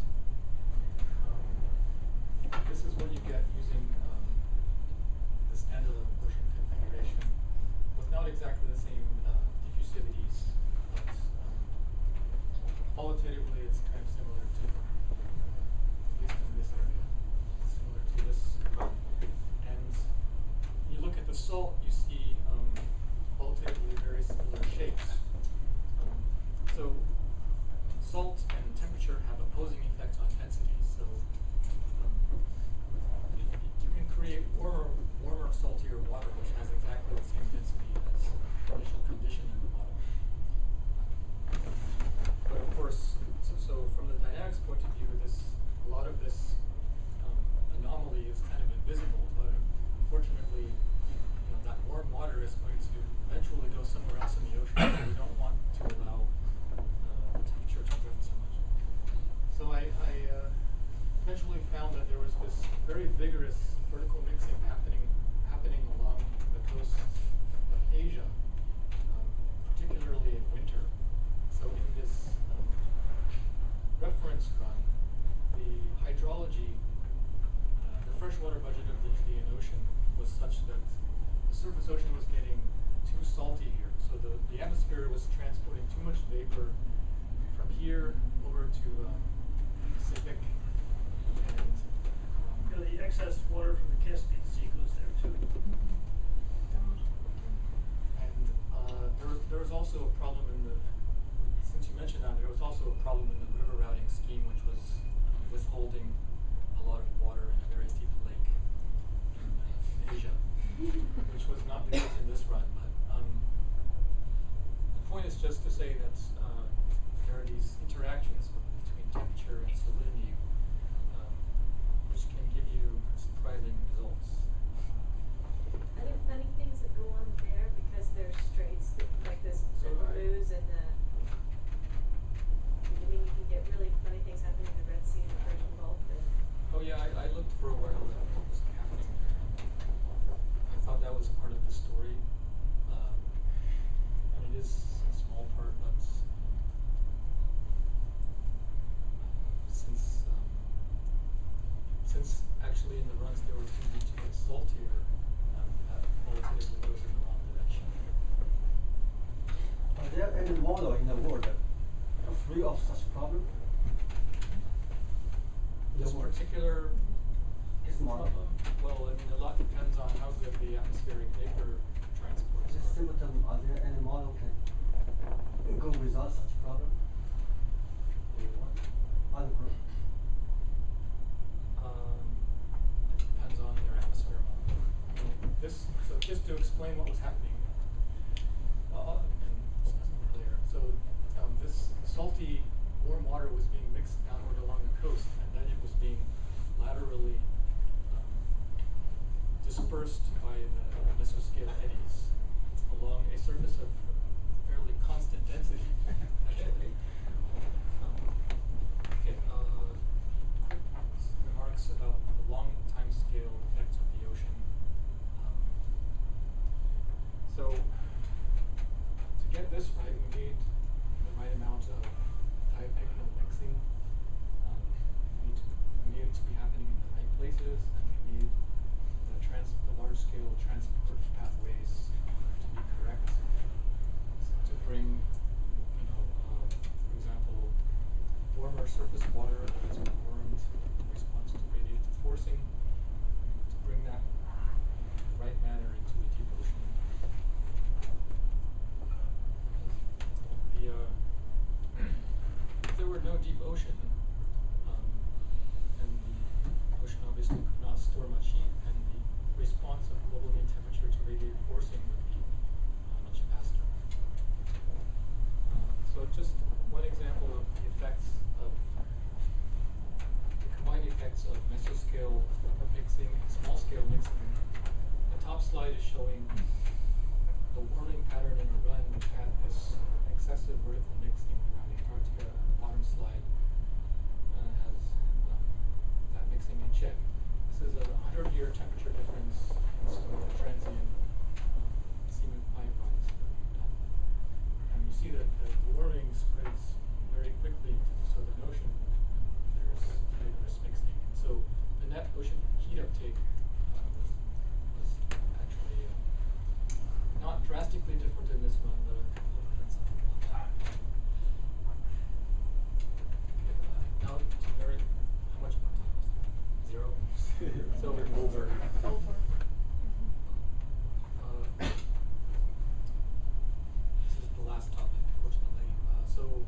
This is what you get using the standalone ocean configuration, with not exactly the same diffusivities, but qualitatively it's kind of similar to, at least in this area, similar to this run. And when you look at the salt, you see qualitatively very similar shapes. So salt and temperature have opposing effects on density. So you can create warmer, saltier water, which has exactly the same density as the initial condition in the model. But of course, so from the dynamics point of view, a lot of this anomaly is kind of invisible. But unfortunately, that warm water is going to eventually go somewhere else in the ocean. So we don't want to allow the temperature to drift so much. So I eventually found that there was this very vigorous vertical mixing happening along the coast of Asia, particularly in winter. So in this reference run, the hydrology, the freshwater budget of the Indian Ocean was such that the surface ocean was getting too salty here. So the atmosphere was transporting too much vapor from here over to Pacific, and The excess water from the Caspian Sea goes there too. And there was also a problem in the, since you mentioned that, there was also a problem in the river routing scheme, which was withholding a lot of water in a very deep lake in Asia, which was not say that there are these interactions between temperature and salinity, which can give you surprising results. Are there funny things that go on there because there's straits that, like this, the Hormuz and the, I mean, you can get really funny things happening in the Red Sea and the Persian Gulf and. Oh yeah, I looked for a while at what was happening there. I thought that was part of the story. And it is a small part, but since actually in the runs they were tending to get saltier, that volatility goes in the wrong direction. Are there any model in the world that are free of such problem? This particular model. Well, I mean, a lot depends on how good the atmospheric vapor transports This are. symptom, are there any model can go without such problem? Other group? It depends on their atmosphere model. So just to explain what was happening, and this wasn't clear. So this salty warm water was being mixed downward along the coast, and then it was being laterally dispersed by the mesoscale eddies along a surface of fairly constant density, actually. Okay, quick remarks about the long time scale effects of the ocean. So to get this right, we need the right amount of diagonal mixing. We need it to be happening in the right places, and we need the large-scale transport pathways to be correct. To bring, for example, warmer surface water that has been warmed in response to radiative forcing, to bring that in the right manner into the deep ocean. If there were no deep ocean, then the ocean obviously could not store much heat, and the response of global mean temperature to radiative forcing would be much faster. So just one example of the effects of the combined effects of mesoscale mixing and small scale mixing. The top slide is showing the warming pattern in a run which had this excessive vertical mixing around Antarctica, and the bottom slide has that mixing in check. This is a 100-year temperature difference in some of the transient seaman pipe runs that we've done. And you see that the warming spreads very quickly to the Southern Ocean. There's vigorous mixing. And so the net ocean heat uptake was actually not drastically different in this run, but a couple of percent something like that. Now, how much more time was there? 0? So over. This is the last topic, fortunately. So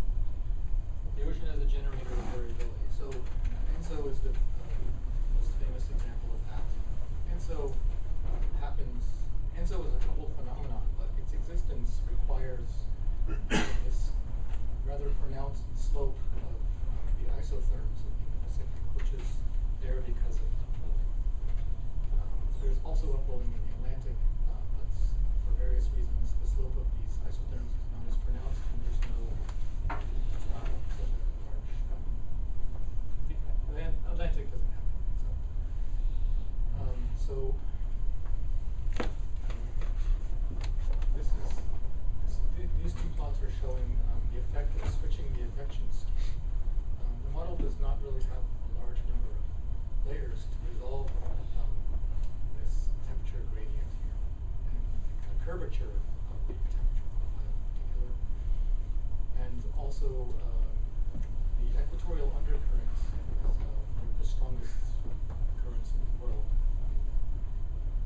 the ocean as a generator of variability. So ENSO is the most famous example of that. ENSO ENSO is a coupled phenomenon, but its existence requires this rather pronounced slope of the isotherms in the Pacific, which is there because of upwelling. There's also upwelling in the Atlantic, but for various reasons, the slope of these isotherms is not as pronounced, and there's not such a large. The Atlantic doesn't have one, so these two plots are showing the effect of switching the advection scheme. The model does not really have a large number of layers to resolve this temperature gradient here, and the curvature of the temperature profile in particular, and also the equatorial undercurrent is one of the strongest currents in the world.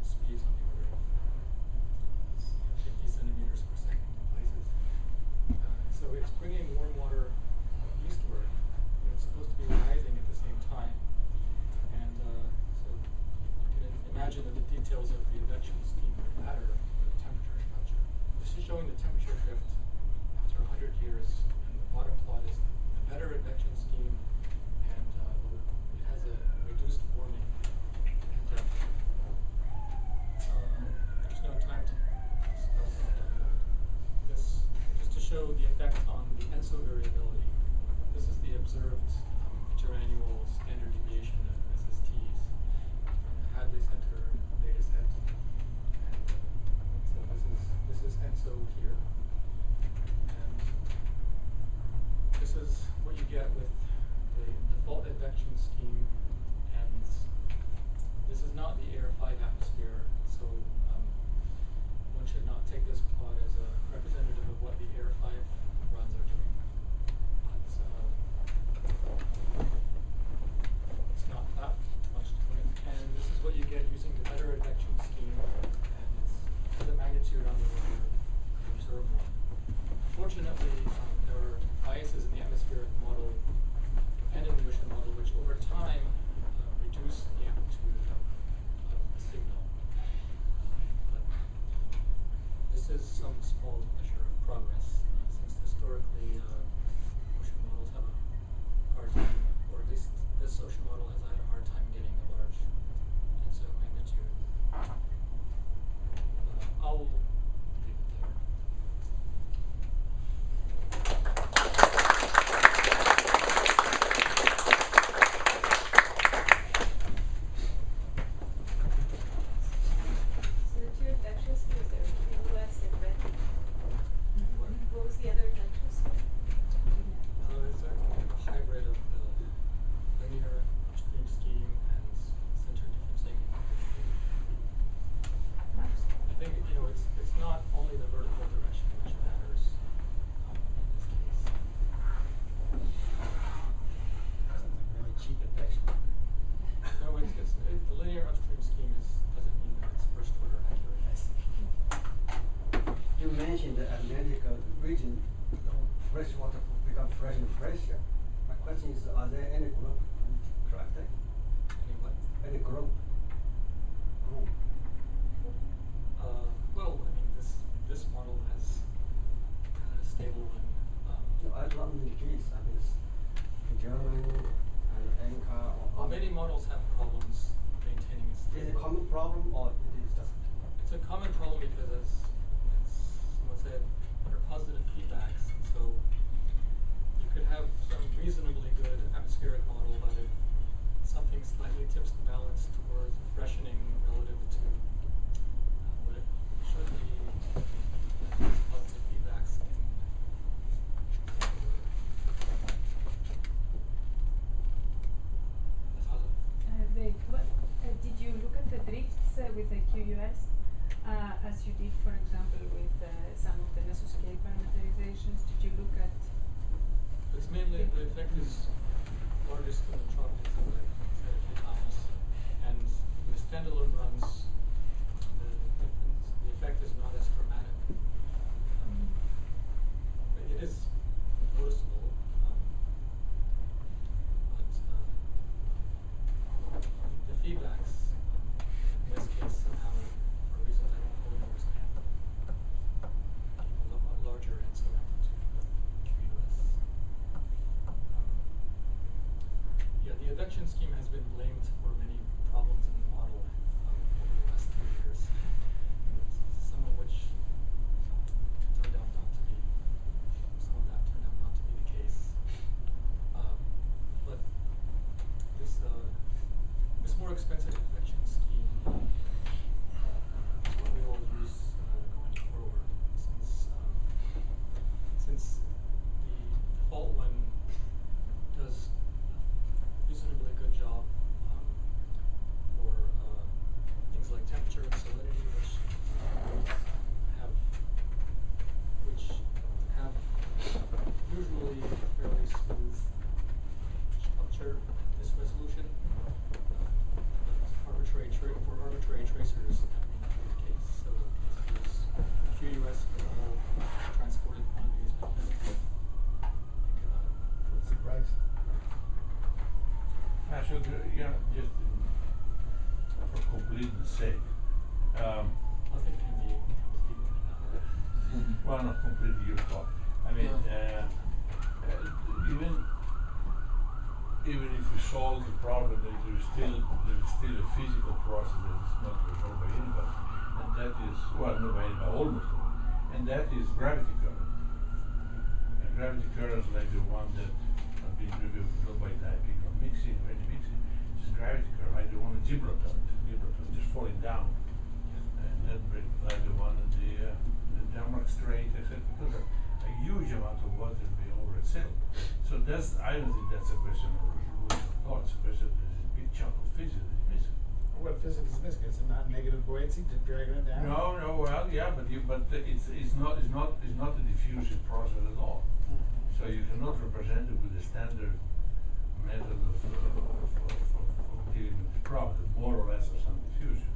Speeds on the order of 50 centimeters per second in places. So it's bringing warm water eastward, but it's supposed to be rising at the same time. And so you can imagine that the details of the advection scheme would matter for the temperature structure. This is showing the temperature drift after after 100 years, and the bottom plot is a better advection scheme, and it has a reduced warming. And there's no time to discuss this, just to show the effect on the ENSO variability. This is the observed interannual standard deviation of SSTs from the Hadley Center data set. And so this is ENSO here. And this is what you get with the default advection scheme. And this is not the Air 5 atmosphere, so one should not take this plot as a representative of what the Air 5 runs are doing. It's not that much to it. And this is what you get using the better advection scheme, and it's the magnitude on the order of the observed one. Unfortunately, there are biases in the atmospheric model and in the ocean model, which over time reduce the amplitude of the signal. But this is some small measure of progress, since historically ocean models have a hard time, or at least this ocean model has had a hard time getting a large ENSO magnitude. I'll leave it there. So the two advection schemes are QUS and red. What was the other advection scheme? It's a kind of a hybrid of the linear upstream scheme and center differencing. I think it's not only the vertical direction which matters in this case. Sounds like really cheap advection. No, the linear upstream scheme doesn't mean that it's first order accurate. You mentioned the Atlantic region, fresh water become fresh and fresher. My question is, are there any group track that? Any what? Any group? Group. Well, I mean, this model has a stable one. So I love the GISS, I mean, in Germany and Anchor or Many models have problems maintaining its Is it a common problem or it is just? It's a common problem because, as someone said, there are positive feedbacks, and so you could have some reasonably good atmospheric model, but if something slightly tips the balance towards freshening relative to what it should be, positive feedbacks can did you look at the drifts with the QUS, as you did, for example, with some of the mesoscale parameterizations? Did you look at? It's mainly the effect is largest in the tropics, as I said a few times, and in the standalone runs, the effect is not as dramatic. But it is noticeable. But the feedbacks, in this case, somehow, for reasons I don't fully understand, a lot larger ENSO amplitude with QUS. Yeah, the advection scheme has been blamed for many problems in the model over the last 3 years, some of which turned out not to be, some of that turned out not to be the case. But this more expensive advection scheme is what we will use going forward, since the default one does a reasonably good job for things like temperature and salinity, which have usually fairly smooth structure at this resolution. For arbitrary tracers, that may not be the case. So let's use QUS for all transported quantities. Think about it. What's the price? So, just for completeness sake, Nothing can be complete in an hour. well, not completely your talk. I mean, even if we solve the problem, there is still a physical process that is not resolved by anybody, and that is, well, not by anybody, almost all, and that is gravity current. And gravity currents like the one that have been revealed by typing or mixing, is gravity current, like the one in Gibraltar just falling down, and that like the one in the Denmark Strait, etc. Because a huge amount of water being over itself. So I don't think that's a question of resolution at all. It's a question that there's a big chunk of physics that's missing. What physics is missing? Is it not negative buoyancy to dragging it down? No, well, yeah, but it's not a diffusive process at all. So you cannot represent it with the standard method of dealing with the problem, more or less of some diffusion.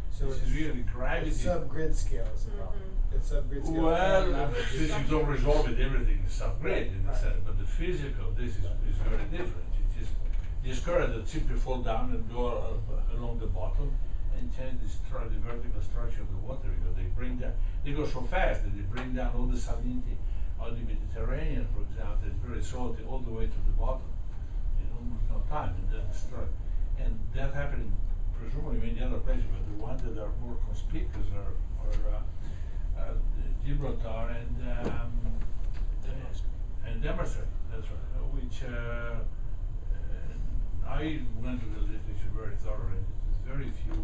So this is really gravity. It's sub-grid scale is the problem. It's sub-grid scale. Well, physics don't resolve it. Everything is sub-grid in the sense, but the physical, this is very different. It is this current that simply fall down and go along the bottom and change the vertical structure of the water, because they go so fast that they bring down all the salinity of the Mediterranean, for example, it's very salty all the way to the bottom in almost no time, and that happened presumably in the other places, but the ones that are more conspicuous are Gibraltar and Demonstrate, that's right, which I went to the literature very thoroughly. There's very few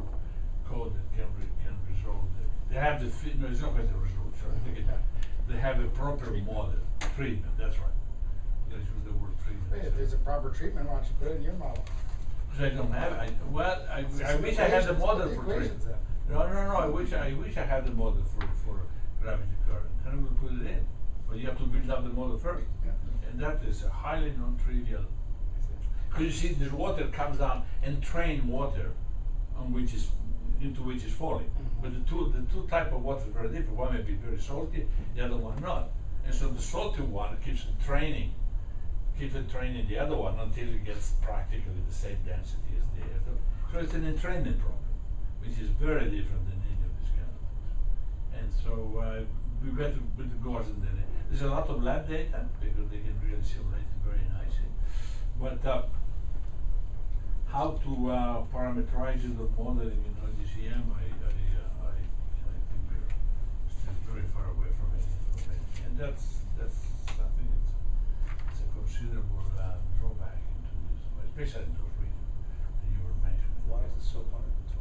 code that can resolve it. They have no, it's not going to resolve, sorry, take it back. They have a proper model, treatment, that's right. Let's use the word treatment. Wait, if there's a proper treatment, why don't you put it in your model? Because I don't have it. I wish I had the model for treatment. No, I wish I had the model for gravity current. Then I will put it in. But you have to build up the model first. Yeah. And that is a highly non-trivial. Because you see, this water comes down and train water into which is falling. But the two type of water are very different. One may be very salty, the other one not. And so the salty one keeps training the other one until it gets practically the same density as the other. So it's an entrainment problem, which is very different than any of these kind of things. And so we better with the Gaussian than it. There's a lot of lab data because they can really simulate it very nicely. But how to parameterize the modeling in OGCM, I think we're still very far away from it. And that's I think it's a considerable drawback into this, especially in those regions that you were mentioning. Why is it so hard to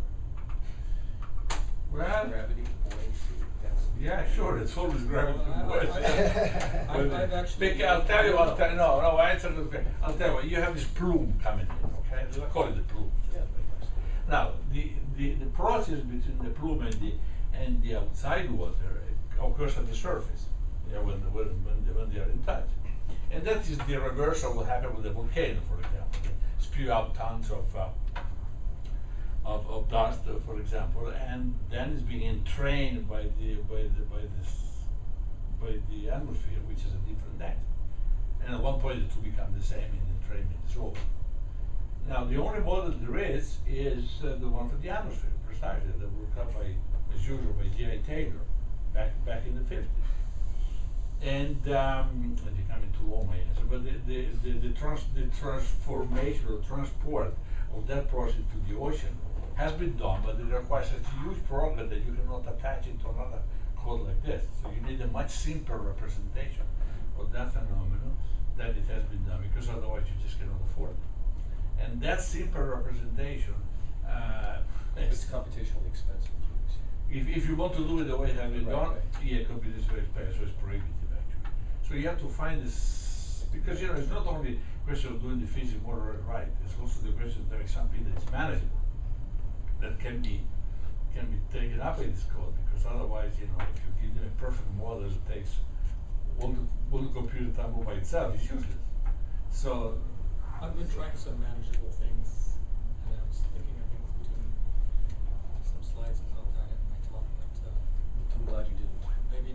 Well, gravity, buoyancy, density? Yeah, sure, it's always gravity and buoyancy. I've actually. I'll tell you, I'll tell you what, you have this plume coming in, okay? I call it the plume. Yeah, Now, the process between the plume and the outside water occurs at the surface, when they are in touch. And that is the reverse of what happened with the volcano, for example. They spew out tons of dust, for example, and then it's being entrained by the atmosphere, which is a different depth. And at one point the two become the same and the entrainment is over. Now the only model there is the one for the atmosphere, precisely, that worked out as usual by G.I. Taylor back in the 50s. And they come into long my answer, but the transformation or transport of that process to the ocean has been done, but it requires such a huge program that you cannot attach it to another code like this. So you need a much simpler representation of that phenomenon that it has been done, because otherwise you just cannot afford it. And that simple representation It's computationally expensive. if you want to do it the way it has been Right, done, right. yeah, computationally expensive, so it's prohibitive actually. So you have to find this, because it's not only a question of doing the physics more right, it's also the question of doing something that's manageable, that can be taken up in this code, because otherwise, if you give them a perfect model that takes one computer time all by itself, it's useless. So I've been trying some manageable things, and I was thinking of including some slides about that in my talk, but I'm glad you didn't. Maybe